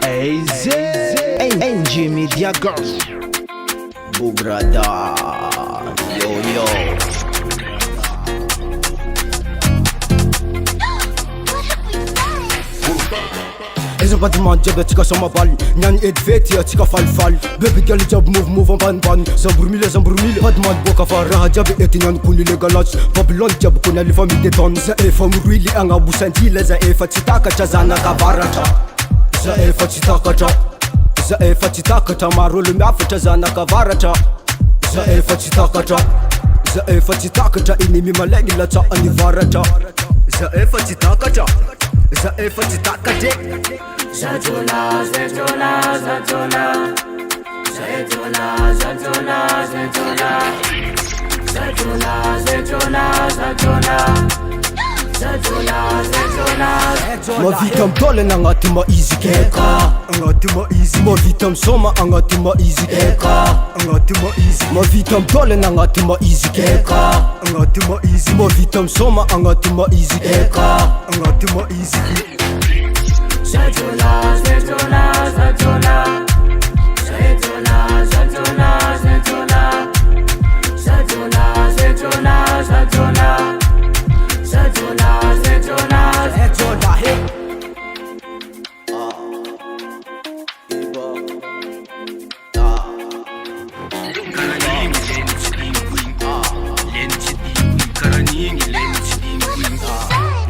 Easy NG Media Girls Bugrada Yo Eza badman jiaby atsika samabaly Niany edivety atsika falifaly Baby girl jiaby move ambanimbany Zamboromily badman boaka fa raha jiaby ety niany kony legalatsy Babylone jiaby kony alefa midetone Za efa miroily agnabosan-dila Za efa tsy takatra zanakavaratra Za efa tsy takatra Za efa tsy takatra maro olo miafatra zanakavaratra Za efa tsy takatra Za efa tsy takatra inimy malegny latsa anivaratra Za efa tsy takatra Za efa tsy takatra Zatola Mavita mitôlana agnaty maiziky eka agnaty maizy Mavita misoma agnaty maiziky eka agnaty maizy Mavita mitôlana agnaty maiziky eka agnaty maizy Mavita misoma agnaty maiziky eka agnaty maiziky Zatola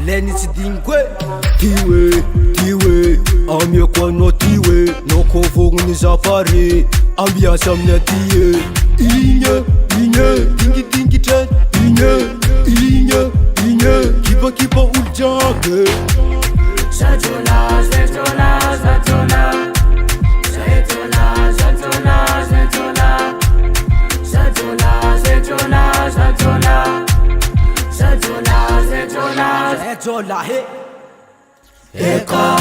Leni tsy dingo tiwe amiako anao tiwe noko vognony za pare ambiasa amin'ny aty igny dingidingitra igny kipakipa olo jiaby Zola he Eka